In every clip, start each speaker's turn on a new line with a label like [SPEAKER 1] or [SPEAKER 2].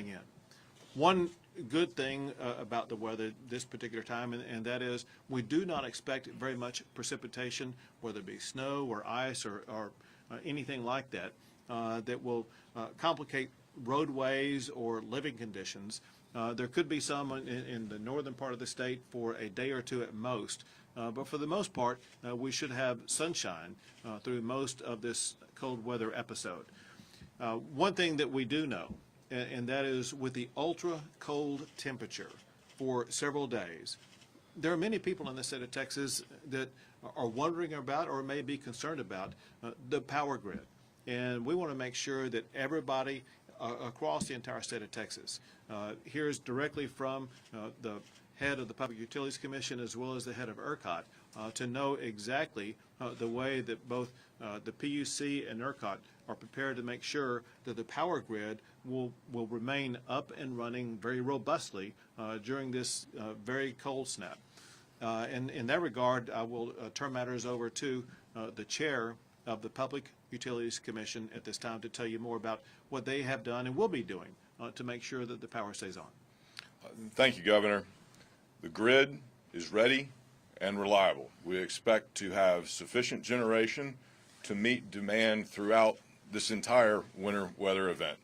[SPEAKER 1] in. One good thing about the weather this particular time, and that is we do not expect very much precipitation, whether it be snow or ice or anything like that, that will complicate roadways or living conditions. There could be some in the northern part of the state for a day or two at most, but for the most part, we should have sunshine through most of this cold weather episode. One thing that we do know, and that is with the ultra cold temperature for several days, there are many people in the state of Texas that are wondering about or may be concerned about the power grid. And we want to make sure that everybody across the entire state of Texas hears directly from the head of the Public Utilities Commission as well as the head of ERCOT to know exactly the way that both the PUC and ERCOT are prepared to make sure that the power grid will remain up and running very robustly during this very cold snap. And in that regard, I will turn matters over to the chair of the Public Utilities Commission at this time to tell you more about what they have done and will be doing to make sure that the power stays on.
[SPEAKER 2] Thank you, Governor. The grid is ready and reliable. We expect to have sufficient generation to meet demand throughout this entire winter weather event.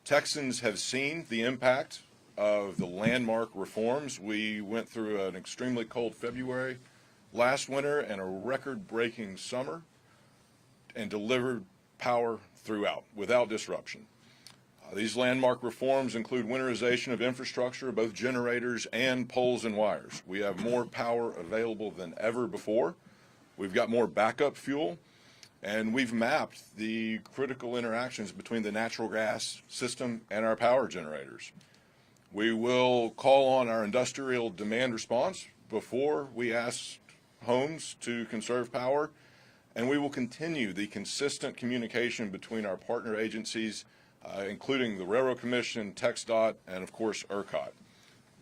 [SPEAKER 2] Texans have seen the impact of the landmark reforms. We went through an extremely cold February last winter and a record-breaking summer and delivered power throughout without disruption. These landmark reforms include winterization of infrastructure, both generators and poles and wires. We have more power available than ever before. We've got more backup fuel, and we've mapped the critical interactions between the natural gas system and our power generators. We will call on our industrial demand response before we ask homes to conserve power, and we will continue the consistent communication between our partner agencies, including the Railroad Commission, TxDOT, and of course ERCOT.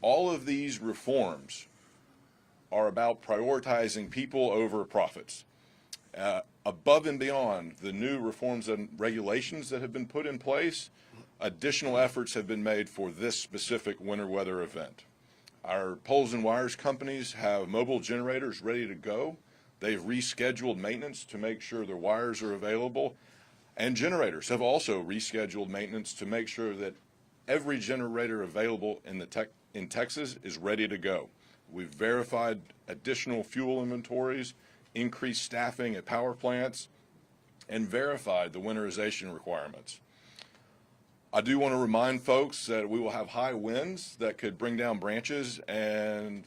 [SPEAKER 2] All of these reforms are about prioritizing people over profits. Above and beyond the new reforms and regulations that have been put in place, additional efforts have been made for this specific winter weather event. Our poles and wires companies have mobile generators ready to go. They've rescheduled maintenance to make sure their wires are available, and generators have also rescheduled maintenance to make sure that every generator available in Texas is ready to go. We've verified additional fuel inventories, increased staffing at power plants, and verified the winterization requirements. I do want to remind folks that we will have high winds that could bring down branches, and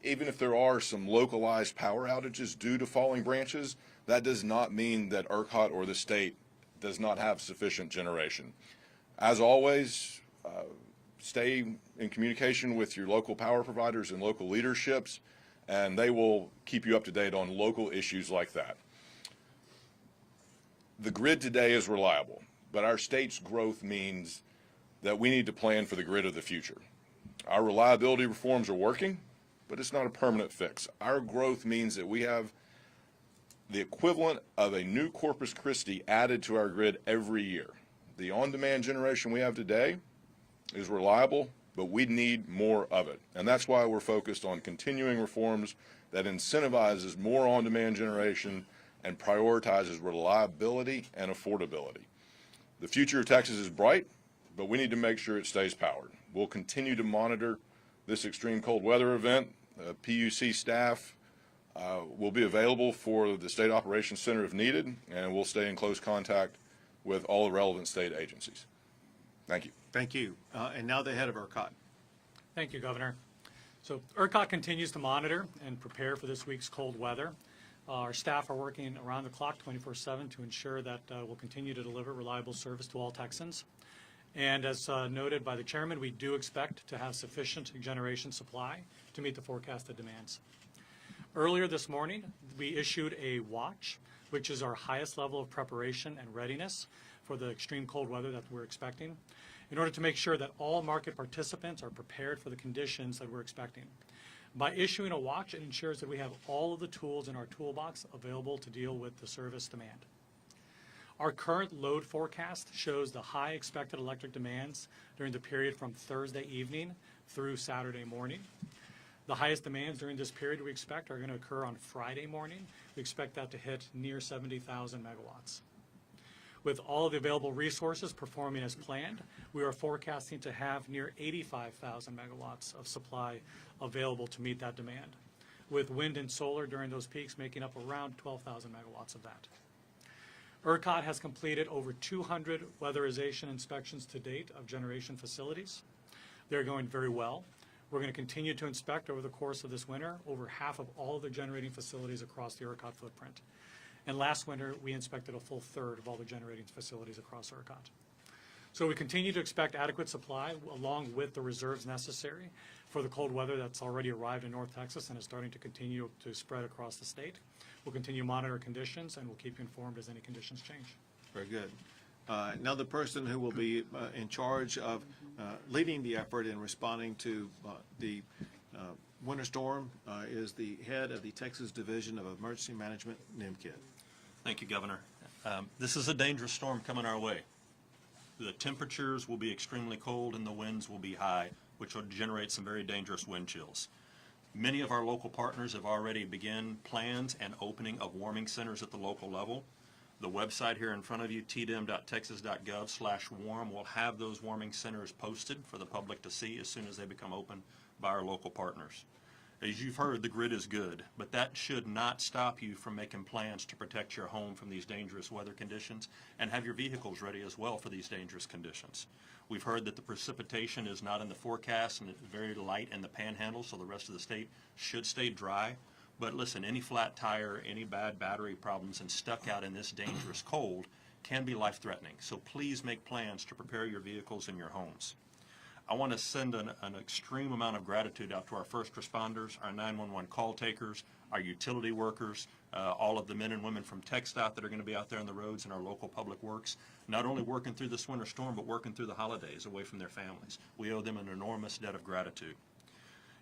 [SPEAKER 2] even if there are some localized power outages due to falling branches, that does not mean that ERCOT or the state does not have sufficient generation. As always, stay in communication with your local power providers and local leaderships, and they will keep you up to date on local issues like that. The grid today is reliable, but our state's growth means that we need to plan for the grid of the future. Our reliability reforms are working, but it's not a permanent fix. Our growth means that we have the equivalent of a new Corpus Christi added to our grid every year. The on-demand generation we have today is reliable, but we need more of it. And that's why we're focused on continuing reforms that incentivizes more on-demand generation and prioritizes reliability and affordability. The future of Texas is bright, but we need to make sure it stays powered. We'll continue to monitor this extreme cold weather event. PUC staff will be available for the State Operations Center if needed, and we'll stay in close contact with all the relevant state agencies. Thank you.
[SPEAKER 1] Thank you. And now the head of ERCOT.
[SPEAKER 3] Thank you, Governor. So ERCOT continues to monitor and prepare for this week's cold weather. Our staff are working around the clock 24/7 to ensure that we'll continue to deliver reliable service to all Texans. And as noted by the chairman, we do expect to have sufficient generation supply to meet the forecasted demands. Earlier this morning, we issued a watch, which is our highest level of preparation and readiness for the extreme cold weather that we're expecting, in order to make sure that all market participants are prepared for the conditions that we're expecting. By issuing a watch, it ensures that we have all of the tools in our toolbox available to deal with the service demand. Our current load forecast shows the high expected electric demands during the period from Thursday evening through Saturday morning. The highest demands during this period we expect are going to occur on Friday morning. We expect that to hit near 70,000 megawatts. With all of the available resources performing as planned, we are forecasting to have near 85,000 megawatts of supply available to meet that demand, with wind and solar during those peaks making up around 12,000 megawatts of that. ERCOT has completed over 200 weatherization inspections to date of generation facilities. They're going very well. We're going to continue to inspect over the course of this winter over half of all the generating facilities across the ERCOT footprint. And last winter, we inspected a full third of all the generating facilities across ERCOT. So we continue to expect adequate supply along with the reserves necessary for the cold weather that's already arrived in North Texas and is starting to continue to spread across the state. We'll continue to monitor conditions and we'll keep you informed as any conditions change.
[SPEAKER 1] Very good. Now the person who will be in charge of leading the effort in responding to the winter storm is the head of the Texas Division of Emergency Management, NIMKID.
[SPEAKER 4] Thank you, Governor. This is a dangerous storm coming our way. The temperatures will be extremely cold and the winds will be high, which will generate some very dangerous wind chills. Many of our local partners have already begun plans and opening of warming centers at the local level. The website here in front of you, tdim.texas.gov/warm, will have those warming centers posted for the public to see as soon as they become open by our local partners. As you've heard, the grid is good, but that should not stop you from making plans to protect your home from these dangerous weather conditions and have your vehicles ready as well for these dangerous conditions. We've heard that the precipitation is not in the forecast and it's very light in the panhandle, so the rest of the state should stay dry. But listen, any flat tire, any bad battery problems and stuck out in this dangerous cold can be life-threatening. So please make plans to prepare your vehicles and your homes. I want to send an extreme amount of gratitude out to our first responders, our 911 call takers, our utility workers, all of the men and women from TxDOT that are going to be out there on the roads and our local public works, not only working through this winter storm, but working through the holidays away from their families. We owe them an enormous debt of gratitude.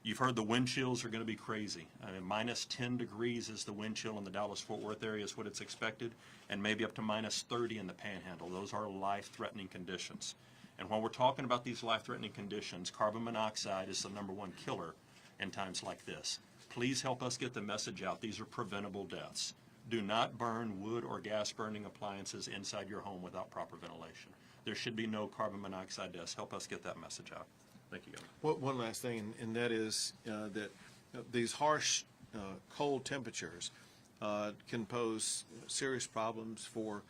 [SPEAKER 4] You've heard the wind chills are going to be crazy. I mean, minus 10 degrees is the wind chill in the Dallas-Fort Worth area is what it's expected, and maybe up to minus 30 in the Panhandle. Those are life-threatening conditions. And when we're talking about these life-threatening conditions, carbon monoxide is the #1 killer in times like this. Please help us get the message out. These are preventable deaths. Do not burn wood or gas-burning appliances inside your home without proper ventilation. There should be no carbon monoxide deaths. Help us get that message out. Thank you, Governor.
[SPEAKER 1] One last thing, and that is that these harsh, cold temperatures can pose serious problems for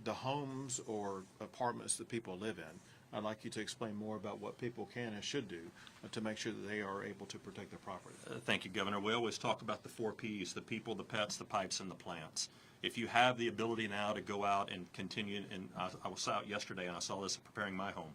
[SPEAKER 1] the homes or apartments that people live in. I'd like you to explain more about what people can and should do to make sure that they are able to protect their property.
[SPEAKER 4] Thank you, Governor. We always talk about the 4 Ps, the people, the pets, the pipes, and the plants. If you have the ability now to go out and continue, and I was out yesterday and I saw this preparing my home,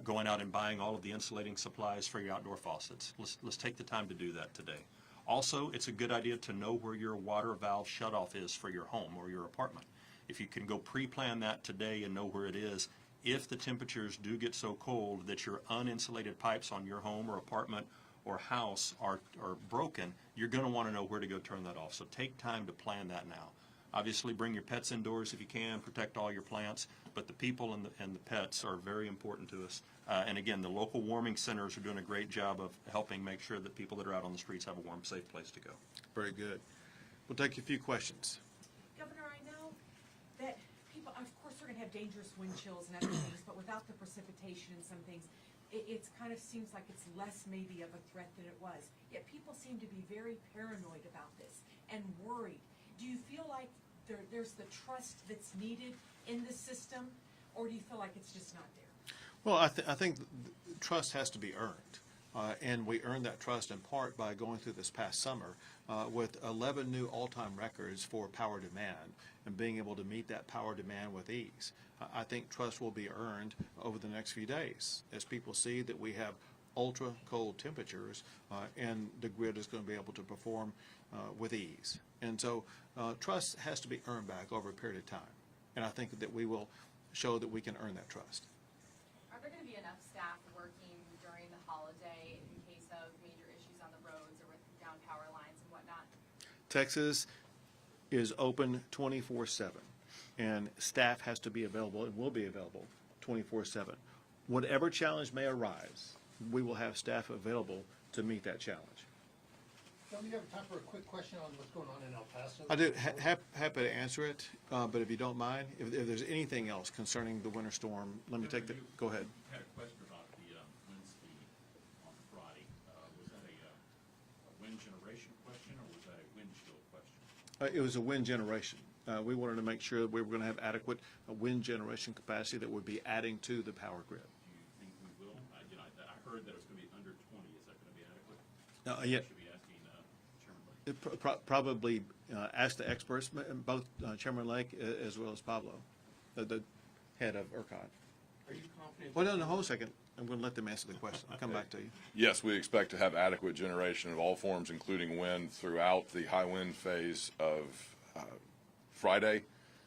[SPEAKER 4] going out and buying all of the insulating supplies for your outdoor faucets. Let's take the time to do that today. Also, it's a good idea to know where your water valve shutoff is for your home or your apartment. If you can go pre-plan that today and know where it is, if the temperatures do get so cold that your uninsulated pipes on your home or apartment or house are broken, you're going to want to know where to go turn that off. So take time to plan that now. Obviously, bring your pets indoors if you can, protect all your plants, but the people and the pets are very important to us. And again, the local warming centers are doing a great job of helping make sure that people that are out on the streets have a warm, safe place to go.
[SPEAKER 1] Very good. We'll take a few questions.
[SPEAKER 5] Governor, I know that people, of course, we're going to have dangerous wind chills and other things, but without the precipitation and some things, it kind of seems like it's less maybe of a threat than it was. Yet people seem to be very paranoid about this and worried. Do you feel like there's the trust that's needed in the system, or do you feel like it's just not there?
[SPEAKER 1] Well, I think trust has to be earned, and we earned that trust in part by going through this past summer with 11 new all-time records for power demand and being able to meet that power demand with ease. I think trust will be earned over the next few days as people see that we have ultra cold temperatures and the grid is going to be able to perform with ease. And so trust has to be earned back over a period of time. And I think that we will show that we can earn that trust.
[SPEAKER 6] Are there going to be enough staff working during the holiday in case of major issues on the roads or with down power lines and whatnot?
[SPEAKER 1] Texas is open 24/7. and staff has to be available and will be available 24/7. Whatever challenge may arise, we will have staff available to meet that challenge.
[SPEAKER 7] Don't you have time for a quick question on what's going on in El Paso?
[SPEAKER 1] I do, happy to answer it, but if you don't mind, if there's anything else concerning the winter storm, let me take the, go ahead.
[SPEAKER 8] I had a question about the wind speed on Friday. Was that a wind generation question, or was that a wind chill question?
[SPEAKER 1] It was a wind generation. We wanted to make sure that we were going to have adequate wind generation capacity that would be adding to the power grid.
[SPEAKER 8] Do you think we will? I heard that it was going to be under 20. Is that going to be adequate?
[SPEAKER 1] Yeah.
[SPEAKER 8] I should be asking Chairman Blake.
[SPEAKER 1] Probably ask the experts, both Chairman Lake as well as Pablo, the head of ERCOT.
[SPEAKER 7] Are you confident?
[SPEAKER 1] Well, no, hold a second. I'm going to let them answer the question. I'll come back to you.
[SPEAKER 2] Yes, we expect to have adequate generation of all forms, including wind, throughout the high wind phase of Friday.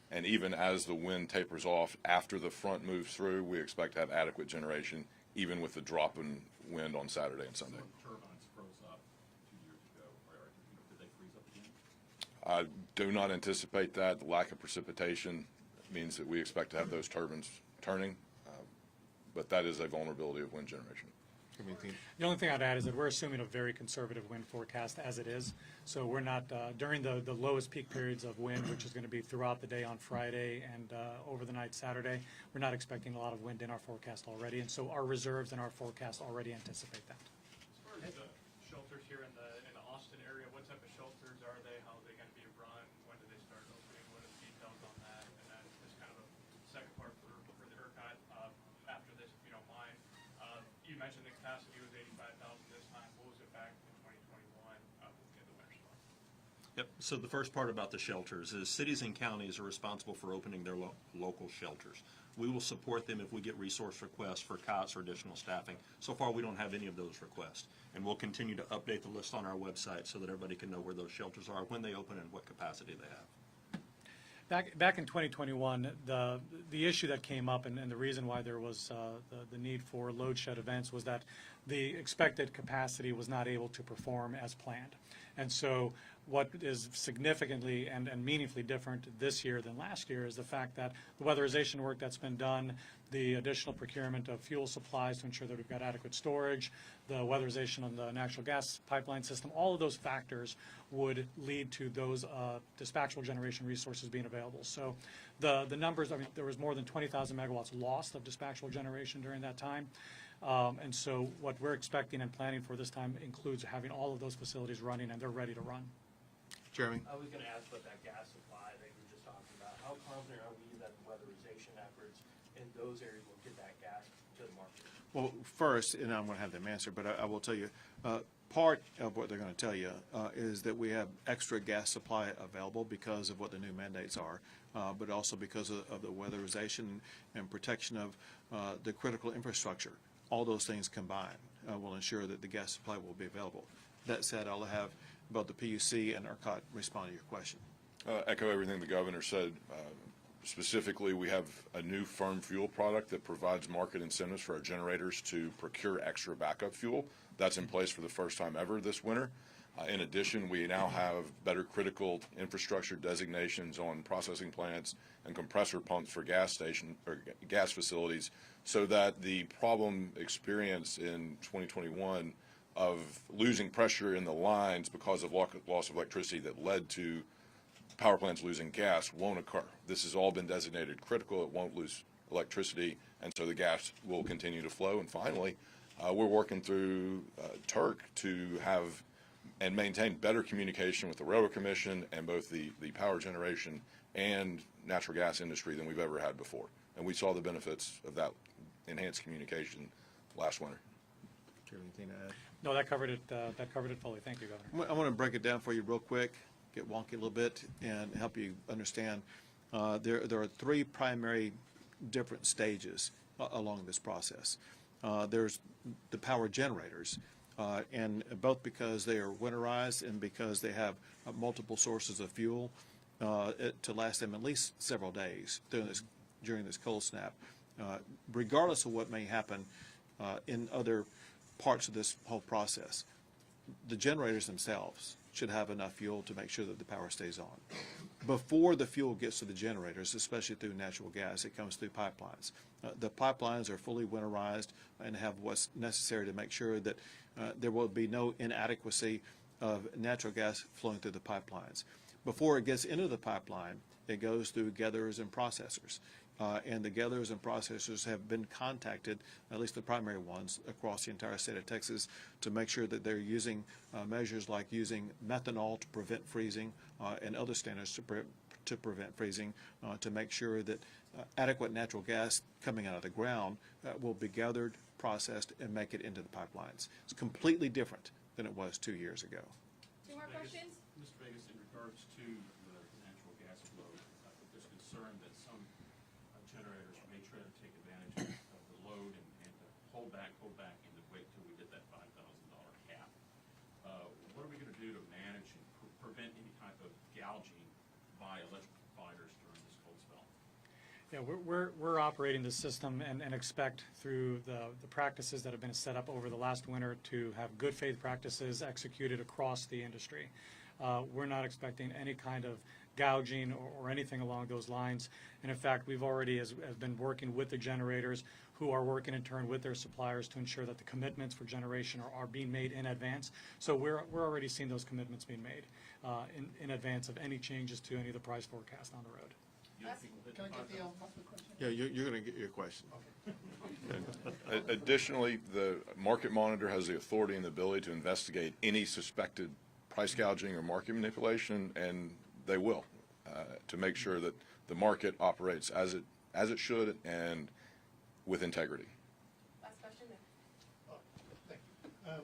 [SPEAKER 2] And even as the wind tapers off after the front moves through, we expect to have adequate generation, even with the drop in wind on Saturday and Sunday.
[SPEAKER 8] When turbines froze up 2 years ago, did they freeze up again?
[SPEAKER 2] I do not anticipate that. The lack of precipitation means that we expect to have those turbines turning, but that is a vulnerability of wind generation.
[SPEAKER 3] The only thing I'd add is that we're assuming a very conservative wind forecast as it is. So we're not, during the lowest peak periods of wind, which is going to be throughout the day on Friday and over the night Saturday, we're not expecting a lot of wind in our forecast already. And so our reserves and our forecast already anticipate that.
[SPEAKER 9] As far as the shelters here in the Austin area, what type of shelters are they? How are they going to be run? When do they start opening? What are the details on that? And then just kind of a second part for the ERCOT after this, if you don't mind. You mentioned the capacity was 85,000 this time. What was it back in 2021 in the winter storm?
[SPEAKER 4] Yep, so the first part about the shelters is cities and counties are responsible for opening their local shelters. We will support them if we get resource requests for cots or additional staffing. So far, we don't have any of those requests. And we'll continue to update the list on our website so that everybody can know where those shelters are, when they open, and what capacity they have.
[SPEAKER 3] Back in 2021, the issue that came up and the reason why there was the need for load shed events was that the expected capacity was not able to perform as planned. And so what is significantly and meaningfully different this year than last year is the fact that the weatherization work that's been done, the additional procurement of fuel supplies to ensure that we've got adequate storage, the weatherization on the natural gas pipeline system, all of those factors would lead to those dispatchable generation resources being available. So the numbers, I mean, there was more than 20,000 megawatts lost of dispatchable generation during that time. And so what we're expecting and planning for this time includes having all of those facilities running, and they're ready to run.
[SPEAKER 1] Jeremy?
[SPEAKER 10] I was going to ask about that gas supply that you were just talking about. How confident are we that the weatherization efforts in those areas will get that gas to the market?
[SPEAKER 1] Well, first, and I'm going to have them answer, but I will tell you, part of what they're going to tell you is that we have extra gas supply available because of what the new mandates are, but also because of the weatherization and protection of the critical infrastructure. All those things combined will ensure that the gas supply will be available. That said, I'll have both the PUC and ERCOT respond to your question.
[SPEAKER 2] Echo everything the governor said. Specifically, we have a new firm fuel product that provides market incentives for our generators to procure extra backup fuel. That's in place for the first time ever this winter. In addition, we now have better critical infrastructure designations on processing plants and compressor pumps for gas facilities, so that the problem experienced in 2021 of losing pressure in the lines because of loss of electricity that led to power plants losing gas won't occur. This has all been designated critical. It won't lose electricity, and so the gas will continue to flow. And finally, we're working through TURC to have and maintain better communication with the Railroad Commission and both the power generation and natural gas industry than we've ever had before. And we saw the benefits of that enhanced communication last winter.
[SPEAKER 1] Do you have anything to add?
[SPEAKER 3] No, that covered it. That covered it fully. Thank you, Governor.
[SPEAKER 1] I want to break it down for you real quick, get wonky a little bit, and help you understand. There are three primary different stages along this process. There's the power generators, and both because they are winterized and because they have multiple sources of fuel to last them at least several days during this cold snap. Regardless of what may happen in other parts of this whole process, the generators themselves should have enough fuel to make sure that the power stays on. before the fuel gets to the generators, especially through natural gas, it comes through pipelines. The pipelines are fully winterized and have what's necessary to make sure that there will be no inadequacy of natural gas flowing through the pipelines. Before it gets into the pipeline, it goes through gatherers and processors. And the gatherers and processors have been contacted, at least the primary ones, across the entire state of Texas to make sure that they're using measures like using methanol to prevent freezing and other standards to prevent freezing to make sure that adequate natural gas coming out of the ground will be gathered, processed, and make it into the pipelines. It's completely different than it was 2 years ago.
[SPEAKER 6] Two more questions?
[SPEAKER 8] Mr. Vegas, in regards to the natural gas flow, there's concern that some generators may try to take advantage of the load and to hold back and to wait till we get that $5,000 cap. What are we going to do to manage and prevent any type of gouging by electric providers during this cold spell?
[SPEAKER 3] Yeah, we're operating the system and expect through the practices that have been set up over the last winter to have good faith practices executed across the industry. We're not expecting any kind of gouging or anything along those lines. And in fact, we've already have been working with the generators who are working in turn with their suppliers to ensure that the commitments for generation are being made in advance. So we're already seeing those commitments being made in advance of any changes to any of the price forecast on the road.
[SPEAKER 7] Can I get the question?
[SPEAKER 1] Yeah, you're going to get your question.
[SPEAKER 2] Additionally, the market monitor has the authority and the ability to investigate any suspected price gouging or market manipulation, and they will, to make sure that the market operates as it should and with integrity.
[SPEAKER 6] Last question.
[SPEAKER 7] Thank you.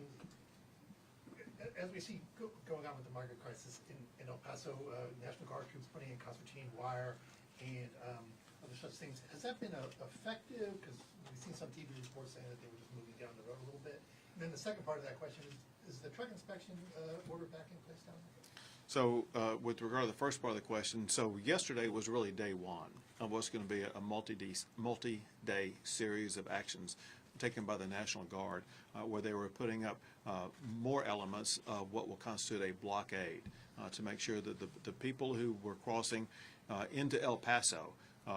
[SPEAKER 7] As we see going on with the migrant crisis in El Paso, National Guard troops putting in concertina wire and other such things, has that been effective? Because we've seen some TV reports saying that they were just moving down the road a little bit. And then the second part of that question is the truck inspection order back in place down there?
[SPEAKER 1] So with regard to the first part of the question, so yesterday was really day one of what's going to be a multi-day series of actions taken by the National Guard where they were putting up more elements of what will constitute a blockade to make sure that the people who were crossing into El Paso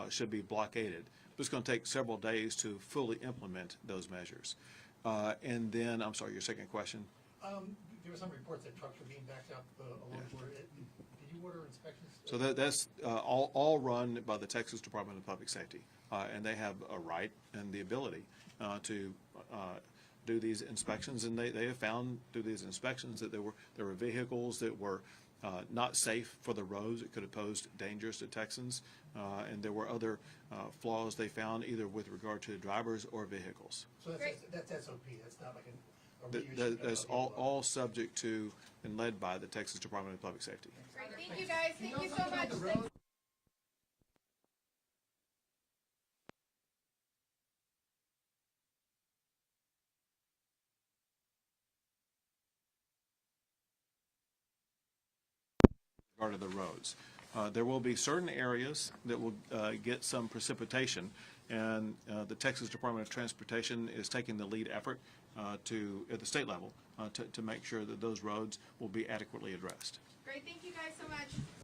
[SPEAKER 1] should be blockaded. It's going to take several days to fully implement those measures. And then, I'm sorry, your second question?
[SPEAKER 7] There were some reports that trucks were being backed up along the border. Did you order inspections?
[SPEAKER 1] So that's all run by the Texas Department of Public Safety, and they have a right and the ability to do these inspections. And they have found through these inspections that there were vehicles that were not safe for the roads. It could have posed dangers to Texans, and there were other flaws they found either with regard to drivers or vehicles.
[SPEAKER 7] So that's SOP. That's not like a
[SPEAKER 1] That's all subject to and led by the Texas Department of Public Safety.
[SPEAKER 6] Great, thank you guys, thank you so much. Thanks.
[SPEAKER 1] Regard to the roads. There will be certain areas that will get some precipitation, and the Texas Department of Transportation is taking the lead effort at the state level to make sure that those roads will be adequately addressed.
[SPEAKER 6] Great, thank you guys so much.